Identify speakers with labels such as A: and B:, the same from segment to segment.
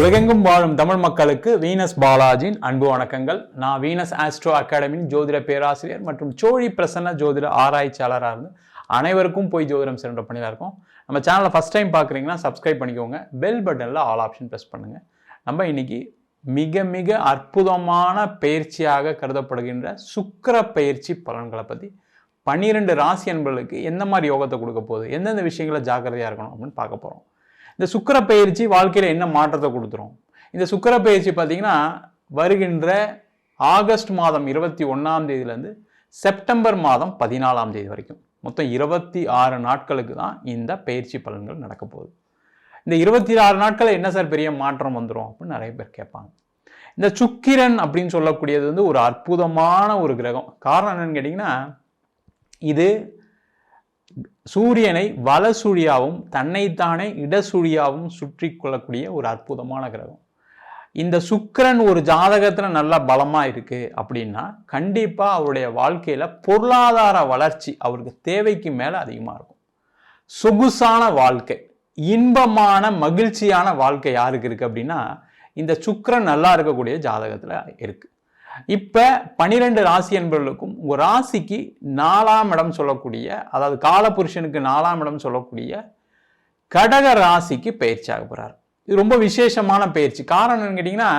A: உலகெங்கும் வாழும் தமிழ் மக்களுக்கு வீனஸ் பாலாஜியின் அன்பு வணக்கங்கள். நான் வீனஸ் ஆஸ்ட்ரோ அகாடமியின் ஜோதிட பேராசிரியர் மற்றும் சோழி பிரசன்ன ஜோதிட ஆராய்ச்சியாளராக இருந்து அனைவருக்கும் போய் ஜோதிடம் சென்ற பண்ணிதான் இருக்கோம். நம்ம சேனலை ஃபஸ்ட் டைம் பார்க்குறீங்கன்னா சப்ஸ்கிரைப் பண்ணிக்கோங்க. பெல் பட்டனில் ஆல் ஆப்ஷன் ப்ரெஸ் பண்ணுங்கள். நம்ம இன்னைக்கு மிக மிக அற்புதமான பயிற்சியாக கருதப்படுகின்ற சுக்கிர பயிற்சி பலன்களை பற்றி 12 ராசி அன்பர்களுக்கு எந்த மாதிரி யோகத்தை கொடுக்க போகுது, எந்தெந்த விஷயங்களை ஜாக்கிரதையாக இருக்கணும் அப்படின்னு பார்க்க போகிறோம். இந்த சுக்கிர பயிற்சி வாழ்க்கையில் என்ன மாற்றத்தை கொடுத்துரும்? இந்த சுக்கிர பயிற்சி பார்த்தீங்கன்னா வருகின்ற ஆகஸ்ட் மாதம் 21ஆம் தேதியிலேருந்து செப்டம்பர் மாதம் 14ஆம் தேதி வரைக்கும் மொத்தம் 26 நாட்களுக்கு தான் இந்த பயிற்சி பலன்கள் நடக்க போகுது. இந்த 26 நாட்களில் என்ன சார் பெரிய மாற்றம் வந்துடும் அப்படின்னு நிறைய பேர் கேட்பாங்க. இந்த சுக்கிரன் அப்படின்னு சொல்லக்கூடியது வந்து ஒரு அற்புதமான ஒரு கிரகம். காரணம் என்னன்னு கேட்டிங்கன்னா, இது சூரியனை வலசூழியாவும் தன்னைத்தானே இடசூழியாவும் சுற்றி கொள்ளக்கூடிய ஒரு அற்புதமான கிரகம். இந்த சுக்கிரன் ஒரு ஜாதகத்தில் நல்லா பலமாக இருக்குது அப்படின்னா கண்டிப்பாக அவருடைய வாழ்க்கையில் பொருளாதார வளர்ச்சி அவருக்கு தேவைக்கு மேலே அதிகமாக இருக்கும். சொகுசான வாழ்க்கை, இன்பமான மகிழ்ச்சியான வாழ்க்கை யாருக்கு இருக்குது அப்படின்னா இந்த சுக்கிரன் நல்லா இருக்கக்கூடிய ஜாதகத்தில் இருக்குது. இப்போ 12 ராசி என்பவர்களுக்கும் ஒரு ராசிக்கு 4ஆம் இடம் சொல்லக்கூடிய, அதாவது காலபுருஷனுக்கு 4ஆம் இடம் சொல்லக்கூடிய கடக ராசிக்கு பயிற்சி ஆக போகிறார். இது ரொம்ப விசேஷமான பயிற்சி. காரணம் என்னன்னு கேட்டிங்கன்னா,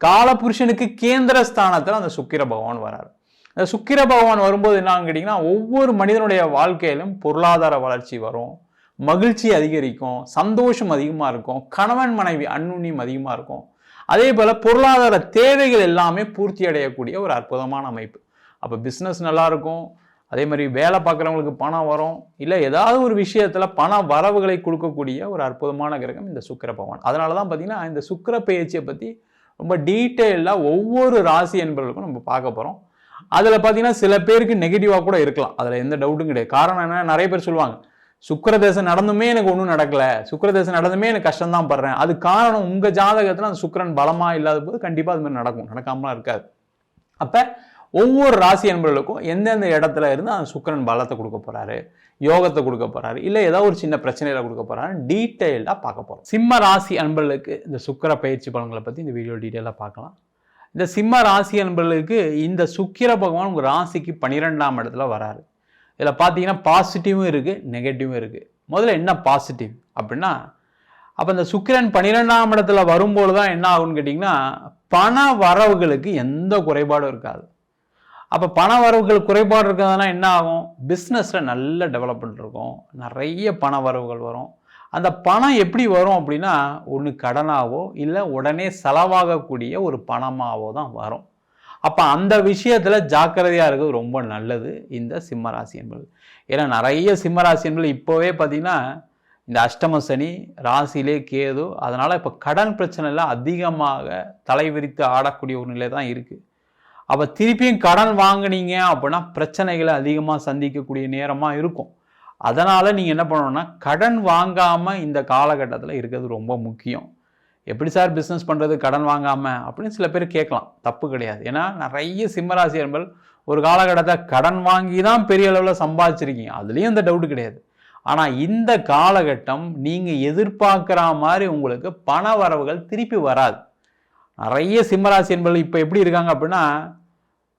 A: காலபுருஷனுக்கு கேந்திர ஸ்தானத்தில் அந்த சுக்கிர பகவான் வரார். அந்த சுக்கிர பகவான் வரும்போது என்னன்னு கேட்டிங்கன்னா, ஒவ்வொரு மனிதனுடைய வாழ்க்கையிலும் பொருளாதார வளர்ச்சி வரும், மகிழ்ச்சி அதிகரிக்கும், சந்தோஷம் அதிகமாக இருக்கும், கணவன் மனைவி அன்னுண்ணியம் அதிகமாக இருக்கும். அதே போல் பொருளாதார தேவைகள் எல்லாமே பூர்த்தி அடையக்கூடிய ஒரு அற்புதமான அமைப்பு. அப்போ பிஸ்னஸ் நல்லாயிருக்கும். அதே மாதிரி வேலை பார்க்குறவங்களுக்கு பணம் வரும், இல்லை ஏதாவது ஒரு விஷயத்தில் பண வரவுகளை கொடுக்கக்கூடிய ஒரு அற்புதமான கிரகம் இந்த சுக்கிர பகவான். அதனால தான் பார்த்திங்கன்னா இந்த சுக்கிர பயிற்சியை பற்றி ரொம்ப டீட்டெயிலாக ஒவ்வொரு ராசி என்பவர்களுக்கும் நம்ம பார்க்க போகிறோம். அதில் பார்த்திங்கன்னா சில பேருக்கு நெகட்டிவாக கூட இருக்கலாம், அதில் எந்த டவுட்டும் கிடையாது. காரணம் என்ன, நிறைய பேர் சொல்லுவாங்க சுக்கிரதேசம் நடந்துமே எனக்கு ஒன்றும் நடக்கலை, சுக்கிரதேசம் நடந்துமே எனக்கு கஷ்டம்தான் படுறேன். அது காரணம் உங்கள் ஜாதகத்தில் அந்த சுக்கிரன் பலமாக இல்லாத போது கண்டிப்பாக அது மாதிரி நடக்கும், நடக்காமலாம் இருக்காது. அப்போ ஒவ்வொரு ராசி என்பவர்களுக்கும் எந்தெந்த இடத்துல இருந்து அந்த சுக்கிரன் பலத்தை கொடுக்க போகிறாரு, யோகத்தை கொடுக்க போகிறாரு, இல்லை ஏதாவது ஒரு சின்ன பிரச்சனையில் கொடுக்க போகிறாரு டீட்டெயில்டாக பார்க்க போகிறோம். சிம்ம ராசி அன்பர்களுக்கு இந்த சுக்கிர பயிற்சி பலன்களை பற்றி இந்த வீடியோ டீட்டெயிலாக பார்க்கலாம். இந்த சிம்ம ராசி அன்பர்களுக்கு இந்த சுக்கிர பகவான் உங்கள் ராசிக்கு 12ஆம் இடத்துல வராரு. இதில் பார்த்தீங்கன்னா பாசிட்டிவும் இருக்குது, நெகட்டிவும் இருக்குது. முதல்ல என்ன பாசிட்டிவ் அப்படின்னா, அப்போ இந்த சுக்கிரன் 12ஆம் இடத்துல வரும்போது தான் என்ன ஆகும்னு கேட்டிங்கன்னா, பண வரவுகளுக்கு எந்த குறைபாடும் இருக்காது. அப்போ பண வரவுகள் குறைபாடு இருக்கிறதுனா என்ன ஆகும், பிஸ்னஸில் நல்ல டெவலப்மெண்ட் இருக்கும், நிறைய பண வரவுகள் வரும். அந்த பணம் எப்படி வரும் அப்படின்னா, ஒன்று கடனாவோ இல்லை உடனே செலவாகக்கூடிய ஒரு பணமாகவோ தான் வரும். அப்போ அந்த விஷயத்தில் ஜாக்கிரதையாக இருக்கிறது ரொம்ப நல்லது இந்த சிம்மராசி என்பது. ஏன்னா நிறைய சிம்மராசி என்பது இப்போவே பார்த்திங்கன்னா இந்த அஷ்டம சனி, ராசியிலே கேது, அதனால் இப்போ கடன் பிரச்சனைலாம் அதிகமாக தலைவிரித்து ஆடக்கூடிய ஒரு நிலை தான் இருக்குது. அப்போ திருப்பியும் கடன் வாங்கினீங்க அப்படின்னா பிரச்சனைகளை அதிகமாக சந்திக்கக்கூடிய நேரமாக இருக்கும். அதனால் நீங்கள் என்ன பண்ணணும்னா கடன் வாங்காமல் இந்த காலகட்டத்தில் இருக்கிறது ரொம்ப முக்கியம். எப்படி சார் பிஸ்னஸ் பண்ணுறது கடன் வாங்காமல் அப்படின்னு சில பேர் கேட்கலாம், தப்பு கிடையாது. ஏன்னா நிறைய சிம்மராசி என்பது ஒரு காலகட்டத்தில் கடன் வாங்கி தான் பெரிய அளவில் சம்பாதிச்சிருக்கீங்க, அதுலேயும் எந்த டவுட்டு கிடையாது. ஆனால் இந்த காலகட்டம் நீங்கள் எதிர்பார்க்குற மாதிரி உங்களுக்கு பண வரவுகள் திருப்பி வராது. நிறைய சிம்மராசி என்பது இப்போ எப்படி இருக்காங்க அப்படின்னா,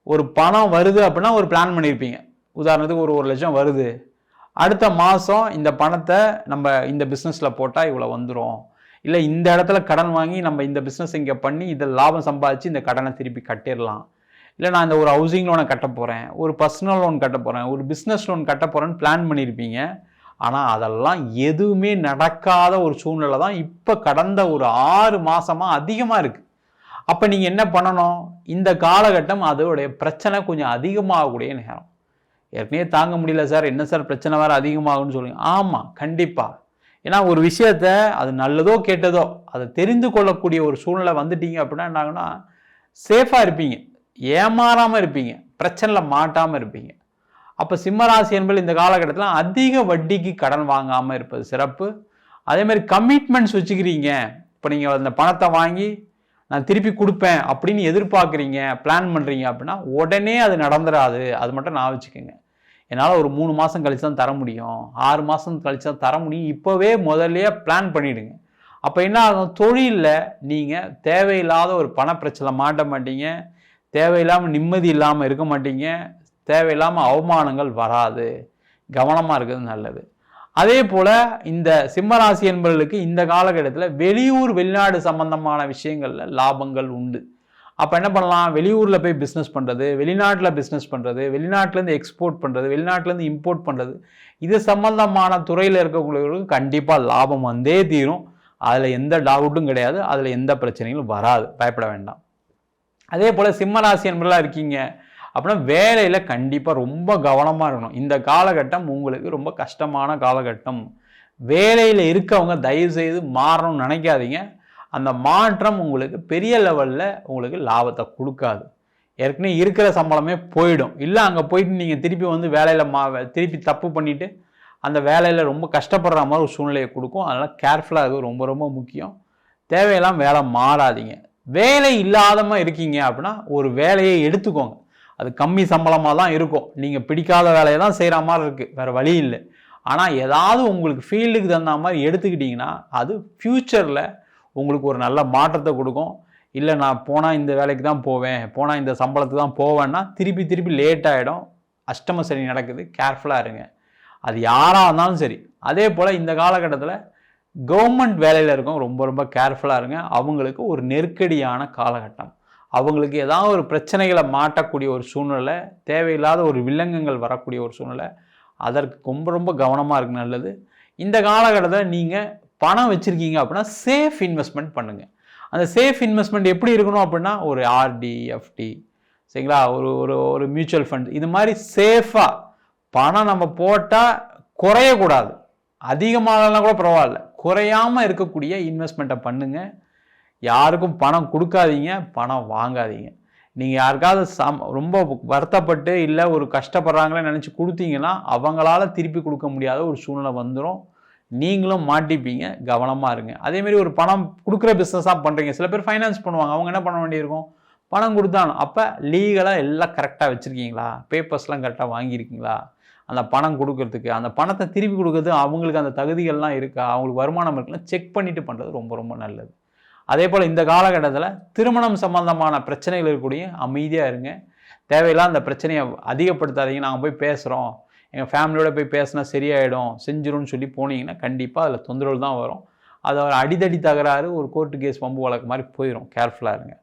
A: ஒரு பணம் வருது அப்படின்னா ஒரு பிளான் பண்ணியிருப்பீங்க. உதாரணத்துக்கு ஒரு 1 லட்சம் வருது, அடுத்த மாதம் இந்த பணத்தை நம்ம இந்த பிஸ்னஸில் போட்டால் இவ்வளோ வந்துடும், இல்லை இந்த இடத்துல கடன் வாங்கி நம்ம இந்த பிஸ்னஸ் இங்கே பண்ணி இதில் லாபம் சம்பாதிச்சு இந்த கடனை திருப்பி கட்டிடலாம், இல்லை நான் இந்த ஒரு ஹவுசிங் லோனை கட்ட போகிறேன், ஒரு பர்சனல் லோன் கட்ட போகிறேன், ஒரு பிஸ்னஸ் லோன் கட்ட போகிறேன்னு பிளான் பண்ணியிருப்பீங்க. ஆனால் அதெல்லாம் எதுவுமே நடக்காத ஒரு சூழ்நிலை தான் இப்போ கடந்த ஒரு 6 மாதமாக அதிகமாக இருக்குது. அப்போ நீங்கள் என்ன பண்ணணும், இந்த காலகட்டம் அதோடைய பிரச்சனை கொஞ்சம் அதிகமாகக்கூடிய நேரம். ஏற்கனவே தாங்க முடியல சார், என்ன சார் பிரச்சனை வேறு அதிகமாகும்னு சொல்லுங்க. ஆமாம், கண்டிப்பாக. ஏன்னா ஒரு விஷயத்த அது நல்லதோ கெட்டதோ அதை தெரிந்து கொள்ளக்கூடிய ஒரு சூழ்நிலை வந்துட்டீங்க அப்படின்னா என்ன ஆகுனா சேஃபாக இருப்பீங்க, ஏமாறாமல் இருப்பீங்க, பிரச்சனையில் மாட்டாமல் இருப்பீங்க. அப்போ சிம்மராசி என்பது இந்த காலகட்டத்தில் அதிக வட்டிக்கு கடன் வாங்காமல் இருப்பது சிறப்பு. அதேமாதிரி கமிட்மெண்ட்ஸ் வச்சுக்கிறீங்க, இப்போ நீங்கள் அந்த பணத்தை வாங்கி நான் திருப்பி கொடுப்பேன் அப்படின்னு எதிர்பார்க்குறீங்க, பிளான் பண்ணுறீங்க அப்படின்னா உடனே அது நடந்துடாது. அது மட்டும் நான் வச்சுக்கோங்க. என்னால் ஒரு 3 மாதம் கழிச்சு தான் தர முடியும், 6 மாதம் கழிச்சு தான் தர முடியும், இப்போவே முதல்லையே பிளான் பண்ணிவிடுங்க. அப்போ என்ன ஆகும், தொழிலில் நீங்கள் தேவையில்லாத ஒரு பணப்பிரச்சனை மாட்ட மாட்டீங்க, தேவையில்லாமல் நிம்மதி இல்லாமல் இருக்க மாட்டீங்க, தேவையில்லாமல் அவமானங்கள் வராது. கவனமாக இருக்கிறது நல்லது. அதே போல் இந்த சிம்மராசி என்பவர்களுக்கு இந்த காலகட்டத்தில் வெளியூர் வெளிநாடு சம்பந்தமான விஷயங்களில் லாபங்கள் உண்டு. அப்போ என்ன பண்ணலாம், வெளியூரில் போய் பிஸ்னஸ் பண்ணுறது, வெளிநாட்டில் பிஸ்னஸ் பண்ணுறது, வெளிநாட்டிலேருந்து எக்ஸ்போர்ட் பண்ணுறது, வெளிநாட்டிலேருந்து இம்போர்ட் பண்ணுறது, இது சம்பந்தமான துறையில் இருக்கக்கூடியவர்களுக்கு கண்டிப்பாக லாபம் வந்தே தீரும். அதில் எந்த டவுட்டும் கிடையாது, அதில் எந்த பிரச்சனைகளும் வராது, பயப்பட வேண்டாம். அதே போல் சிம்மராசி என்பவர்களாக இருக்கீங்க அப்படின்னா வேலையில் கண்டிப்பாக ரொம்ப கவனமாக இருக்கணும். இந்த காலகட்டம் உங்களுக்கு ரொம்ப கஷ்டமான காலகட்டம். வேலையில் இருக்கவங்க தயவுசெய்து மாறணும்னு நினைக்காதீங்க. அந்த மாற்றம் உங்களுக்கு பெரிய லெவலில் உங்களுக்கு லாபத்தை கொடுக்காது. ஏற்கனவே இருக்கிற சம்பளமே போயிடும். இல்லை அங்கே போயிட்டு நீங்கள் திருப்பி வந்து வேலையில் திருப்பி தப்பு பண்ணிவிட்டு அந்த வேலையில் ரொம்ப கஷ்டப்படுற மாதிரி ஒரு சூழ்நிலையை கொடுக்கும். அதனால் கேர்ஃபுல்லாக இருக்குது, ரொம்ப ரொம்ப முக்கியம். தேவையெல்லாம் வேலை மாறாதீங்க. வேலை இல்லாதமாக இருக்கீங்க அப்படின்னா ஒரு வேலையை எடுத்துக்கோங்க. அது கம்மி சம்பளமாக தான் இருக்கும், நீங்கள் பிடிக்காத வேலையை தான் செய்கிற மாதிரி இருக்குது, வேறு வழி இல்லை. ஆனால் ஏதாவது உங்களுக்கு ஃபீல்டுக்கு தகுந்த மாதிரி எடுத்துக்கிட்டிங்கன்னா அது ஃப்யூச்சரில் உங்களுக்கு ஒரு நல்ல மாற்றத்தை கொடுக்கும். இல்லை நான் போனால் இந்த வேலைக்கு தான் போவேன், போனால் இந்த சம்பளத்துக்கு தான் போவேன்னா திருப்பி திருப்பி லேட் ஆகிடும். அஷ்டம சனி நடக்குது, கேர்ஃபுல்லாக இருங்க. அது யாராக இருந்தாலும் சரி. அதே போல் இந்த காலகட்டத்தில் கவர்மெண்ட் வேலையில் இருக்கவங்க ரொம்ப ரொம்ப கேர்ஃபுல்லாக இருங்க. அவங்களுக்கு ஒரு நெருக்கடியான காலகட்டம். அவங்களுக்கு ஏதாவது ஒரு பிரச்சனைகளை மாட்டக்கூடிய ஒரு சூழ்நிலை, தேவையில்லாத ஒரு வில்லங்கங்கள் வரக்கூடிய ஒரு சூழ்நிலை, அதற்கு ரொம்ப ரொம்ப கவனமாக இருக்கு நல்லது. இந்த காலகட்டத்தில் நீங்கள் பணம் வச்சுருக்கீங்க அப்படின்னா சேஃப் இன்வெஸ்ட்மெண்ட் பண்ணுங்கள். அந்த சேஃப் இன்வெஸ்ட்மெண்ட் எப்படி இருக்கணும் அப்படின்னா ஒரு ஆர்டி, எஃப்டி, சரிங்களா, ஒரு ஒரு ஒரு மியூச்சுவல் ஃபண்ட், இது மாதிரி சேஃபாக பணம் நம்ம போட்டால் குறையக்கூடாது. அதிகமாகலாம் கூட பரவாயில்ல, குறையாமல் இருக்கக்கூடிய இன்வெஸ்ட்மெண்ட்டை பண்ணுங்கள். யாருக்கும் பணம் கொடுக்காதீங்க, பணம் வாங்காதீங்க. நீங்கள் யாருக்காவது ரொம்ப வருத்தப்பட்டு இல்லை ஒரு கஷ்டப்படுறாங்களே நினச்சி கொடுத்தீங்கன்னா அவங்களால திருப்பி கொடுக்க முடியாத ஒரு சூழ்நிலை வந்துடும். நீங்களும் மாட்டிப்பீங்க, கவனமாக இருங்க. அதேமாரி ஒரு பணம் கொடுக்குற பிஸ்னஸாக பண்ணுறீங்க, சில பேர் ஃபைனான்ஸ் பண்ணுவாங்க, அவங்க என்ன பண்ண வேண்டியிருக்கும், பணம் கொடுத்தாலும் அப்போ லீகலாக எல்லாம் கரெக்டாக வச்சுருக்கீங்களா, பேப்பர்ஸ்லாம் கரெக்டாக வாங்கியிருக்கீங்களா, அந்த பணம் கொடுக்கறதுக்கு அந்த பணத்தை திருப்பி கொடுக்குறது அவங்களுக்கு அந்த தகுதிகள்லாம் இருக்கா, அவங்களுக்கு வருமானம் இருக்குன்னா செக் பண்ணிவிட்டு பண்ணுறது ரொம்ப ரொம்ப நல்லது. அதே போல் இந்த காலகட்டத்தில் திருமணம் சம்பந்தமான பிரச்சனைகள் இருக்கக்கூடிய அமைதியாக இருங்க. தேவையில்லாம் அந்த பிரச்சனையை அதிகப்படுத்தாதீங்க. நாங்கள் போய் பேசுகிறோம், எங்கள் ஃபேமிலியோடு போய் பேசினா சரியாயிடும், செஞ்சிரும்னு சொல்லி போனீங்கன்னா கண்டிப்பாக அதில் தொந்தரவு தான் வரும். அது ஒரு அடிதடி தகராறு, ஒரு கோர்ட்டு கேஸ் பம்பு வழக்கு மாதிரி போயிடும். கேர்ஃபுல்லாக இருங்க.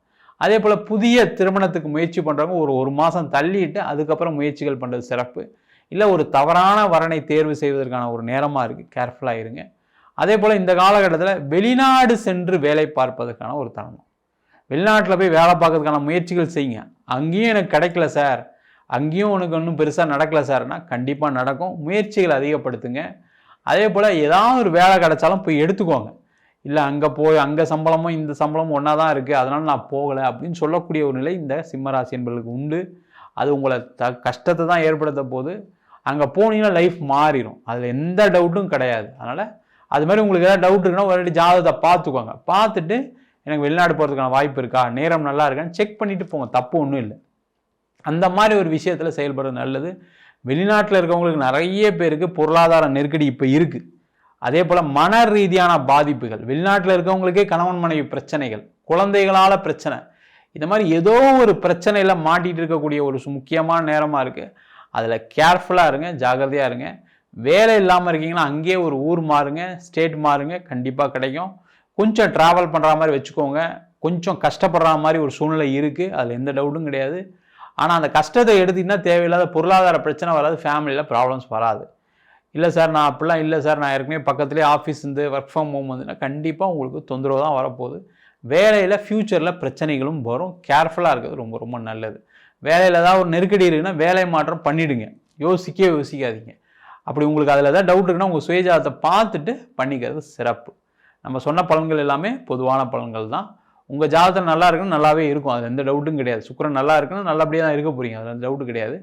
A: அதே போல் புதிய திருமணத்துக்கு முயற்சி பண்ணுறவங்க ஒரு மாதம் தள்ளிட்டு அதுக்கப்புறம் முயற்சிகள் பண்ணுறது சிறப்பு. இல்லை ஒரு தவறான வரனை தேர்வு செய்வதற்கான ஒரு நேரமாக இருக்குது, கேர்ஃபுல்லாக இருங்க. அதே போல் இந்த காலகட்டத்தில் வெளிநாடு சென்று வேலை பார்ப்பதற்கான ஒரு தருணம். வெளிநாட்டில் போய் வேலை பார்க்கறதுக்கான முயற்சிகள் செய்யுங்க. அங்கேயும் எனக்கு கிடைக்கல சார், அங்கேயும் உனக்கு ஒன்றும் பெருசாக நடக்கலை சார்னா கண்டிப்பாக நடக்கும். முயற்சிகள் அதிகப்படுத்துங்க. அதே போல் ஏதாவது ஒரு வேலை கிடைச்சாலும் போய் எடுத்துக்கோங்க. இல்லை அங்கே போய் அங்கே சம்பளமும் இந்த சம்பளமும் ஒன்றா தான் இருக்குது, அதனால் நான் போகலை அப்படின்னு சொல்லக்கூடிய ஒரு நிலை இந்த சிம்மராசி என்பவர்களுக்கு உண்டு. அது உங்களை கஷ்டத்தை தான் ஏற்படுத்த போது. அங்கே போனீங்கன்னா லைஃப் மாறிடும், அதில் எந்த டவுட்டும் கிடையாது. அதனால் அது மாதிரி உங்களுக்கு ஏதாவது டவுட் இருக்குன்னா ஒரு ஜாதகத்தை பார்த்துக்கோங்க. பார்த்துட்டு எனக்கு வெளிநாடு போகிறதுக்கான வாய்ப்பு இருக்கா, நேரம் நல்லா இருக்கான்னு செக் பண்ணிவிட்டு போங்க, தப்பு ஒன்றும் இல்லை. அந்த மாதிரி ஒரு விஷயத்தில் செயல்படுறது நல்லது. வெளிநாட்டில் இருக்கவங்களுக்கு நிறைய பேருக்கு பொருளாதார நெருக்கடி இப்போ இருக்குது. அதே போல் மன ரீதியான பாதிப்புகள், வெளிநாட்டில் இருக்கவங்களுக்கே கணவன் மனைவி பிரச்சனைகள், குழந்தைகளால் பிரச்சனை, இந்த மாதிரி ஏதோ ஒரு பிரச்சனையில் மாட்டிகிட்டு இருக்கக்கூடிய ஒரு முக்கியமான நேரமாக இருக்குது. அதில் கேர்ஃபுல்லாக இருங்க, ஜாகிரதையாக இருங்க. வேலை இல்லாமல் இருக்கீங்கன்னா அங்கேயே ஒரு ஊர் மாறுங்க, ஸ்டேட் மாறுங்க, கண்டிப்பாக கிடைக்கும். கொஞ்சம் ட்ராவல் பண்ணுற மாதிரி வச்சுக்கோங்க. கொஞ்சம் கஷ்டப்படுற மாதிரி ஒரு சூழ்நிலை இருக்குது, அதில் எந்த டவுட்டும் கிடையாது. ஆனால் அந்த கஷ்டத்தை எடுத்திங்கன்னா தேவையில்லாத பொருளாதார பிரச்சனை வராது, ஃபேமிலியில் ப்ராப்ளம்ஸ் வராது. இல்லை சார் நான் அப்படிலாம் இல்லை சார், நான் ஏற்கனவே பக்கத்துலேயே ஆஃபீஸ் இருந்து ஒர்க் ஃப்ரம் ஹோம் வந்துன்னா கண்டிப்பாக உங்களுக்கு தொந்தரவு தான் வரப்போகுது. வேலையில் ஃப்யூச்சரில் பிரச்சனைகளும் வரும். கேர்ஃபுல்லாக இருக்கிறது ரொம்ப ரொம்ப நல்லது. வேலையில் ஏதாவது ஒரு நெருக்கடி இருக்குன்னா வேலை மாற்றம் பண்ணிவிடுங்க, யோசிக்காதீங்க. அப்படி உங்களுக்கு அதில் ஏதாவது டவுட் இருக்குன்னா உங்கள் சுயஜாதத்தை பார்த்துட்டு பண்ணிக்கிறது சிறப்பு. நம்ம சொன்ன பலன்கள் எல்லாமே பொதுவான பலன்கள் தான். உங்கள் ஜாதகம் நல்லா இருக்குன்னு நல்லாவே இருக்கும், அதில் எந்த டவுட்டும் கிடையாது. சுக்கிரன் நல்லா இருக்குன்னு நல்லபடியாக தான் இருக்க போகிறீங்க, அதில் எந்த டவுட்டு கிடையாது.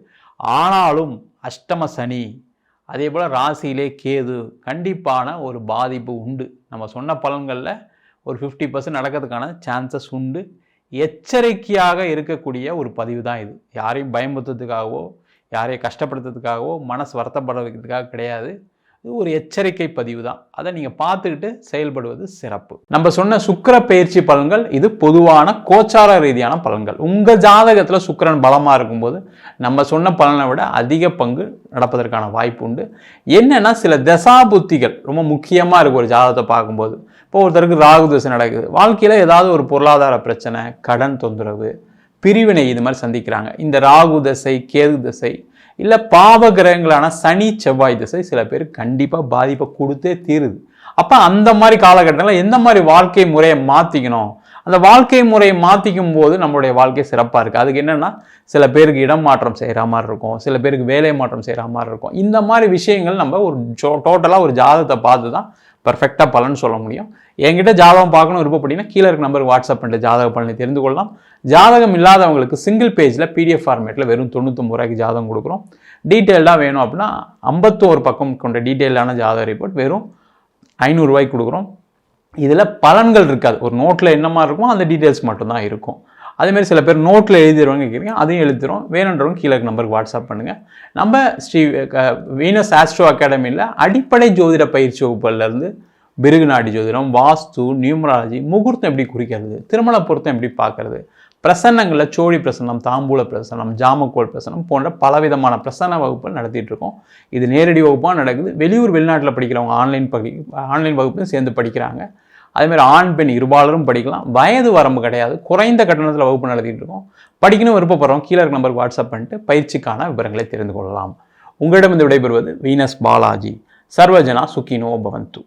A: ஆனாலும் அஷ்டம சனி, அதே போல் ராசியிலே கேது, கண்டிப்பான ஒரு பாதிப்பு உண்டு. நம்ம சொன்ன பலன்களில் ஒரு 50% நடக்கிறதுக்கான சான்சஸ் உண்டு. எச்சரிக்கையாக இருக்கக்கூடிய ஒரு பதிவு தான் இது. யாரையும் பயமுறுத்துறதுக்காகவோ யாரையும் கஷ்டப்படுத்துறதுக்காகவோ மனசு வருத்தப்பட வைக்கிறதுக்காக கிடையாது. இது ஒரு எச்சரிக்கை பதிவு தான். அதை நீங்கள் பார்த்துக்கிட்டு செயல்படுவது சிறப்பு. நம்ம சொன்ன சுக்கிர பயிற்சி பலன்கள் இது பொதுவான கோச்சார ரீதியான பலன்கள். உங்கள் ஜாதகத்தில் சுக்கிரன் பலமாக இருக்கும்போது நம்ம சொன்ன பலனை விட அதிக பங்கு நடப்பதற்கான வாய்ப்பு உண்டு. என்னன்னா சில தசா புத்திகள் ரொம்ப முக்கியமாக இருக்குது ஒரு ஜாதகத்தை பார்க்கும்போது. இப்போ ஒருத்தருக்கு ராகு தசை நடக்குது, வாழ்க்கையில் ஏதாவது ஒரு பொருளாதார பிரச்சனை, கடன் தொந்தரவு, பிரிவினை இது மாதிரி சந்திக்கிறாங்க. இந்த ராகு தசை, கேது தசை, இல்லை பாவ கிரகங்களான சனி செவ்வாய் திசை சில பேர் கண்டிப்பாக பாதிப்பை கொடுத்தே தீருது. அப்போ அந்த மாதிரி காலகட்டங்களில் எந்த மாதிரி வாழ்க்கை முறையை மாற்றிக்கணும், அந்த வாழ்க்கை முறையை மாற்றிக்கும் போது நம்மளுடைய வாழ்க்கை சிறப்பாக இருக்குது. அதுக்கு என்னென்னா சில பேருக்கு இடம் மாற்றம் செய்கிற மாதிரி இருக்கும், சில பேருக்கு வேலை மாற்றம் செய்கிற மாதிரி இருக்கும். இந்த மாதிரி விஷயங்கள் நம்ம ஒரு டோட்டலாக ஒரு ஜாதகத்தை பார்த்து தான் பர்ஃபெக்டாக பலன் சொல்ல முடியும். என்கிட்ட ஜாதகம் பார்க்கணும் விருப்பப்பட்டீங்கன்னா கீழே இருக்க நம்பருக்கு வாட்ஸ்அப் பண்ணிட்டு ஜாதக பலனை தெரிந்து கொள்ளலாம். ஜாதகம் இல்லாதவங்களுக்கு சிங்கிள் பேஜில் பிடிஎஃப் ஃபார்மேட்டில் வெறும் 99 ரூபாய்க்கு ஜாதகம் கொடுக்குறோம். டீட்டெயில்டாக வேணும் அப்படின்னா 51 பக்கம் கொண்ட டீட்டெயிலான ஜாதக ரிப்போர்ட் வெறும் 500 ரூபாய்க்கு கொடுக்குறோம். இதில் பலன்கள் இருக்காது, ஒரு நோட்டில் என்ன மாதிரி இருக்குமோ அந்த டீட்டெயில்ஸ் மட்டும்தான் இருக்கும். அதேமாதிரி சில பேர் நோட்டில் எழுதிடுவாங்க கேட்குறீங்க, அதையும் எழுதிடுறோம். வேணுன்றவங்க கீழே நம்பருக்கு வாட்ஸ்அப் பண்ணுங்கள். நம்ம ஸ்ரீ வீனஸ் ஆஸ்ட்ரோ அகாடமியில் அடிப்படை ஜோதிட பயிற்சி வகுப்புலேருந்து பிருகு நாடி ஜோதிடம், வாஸ்து, நியூமராலஜி, முகூர்த்தம் எப்படி குறிக்கிறது, திருமண பொருத்தம் எப்படி பார்க்கறது, பிரசன்னங்களில் சோழி பிரசன்னம், தாம்பூல பிரசன்னம், ஜாமக்கோல் பிரசன்னம் போன்ற பலவிதமான பிரசன்ன வகுப்புகள் நடத்திட்டு இருக்கோம். இது நேரடி வகுப்பாக நடக்குது. வெளியூர் வெளிநாட்டில் படிக்கிறவங்க ஆன்லைன் வகுப்பும் சேர்ந்து படிக்கிறாங்க. அதேமாதிரி ஆண் பெண் இருபாலரும் படிக்கலாம். வயது வரம்பு கிடையாது. குறைந்த கட்டணத்தில் வகுப்பு நடத்திட்டு இருக்கோம். படிக்கணும் விருப்பப்படுறோம் கீழே நம்பருக்கு வாட்ஸ்அப் பண்ணிட்டு பயிற்சிக்கான விவரங்களை தெரிந்து கொள்ளலாம். உங்களிடம் இந்த விடைபெறுவது வீனஸ் பாலாஜி. சர்வஜனா சுகினோ பவந்து.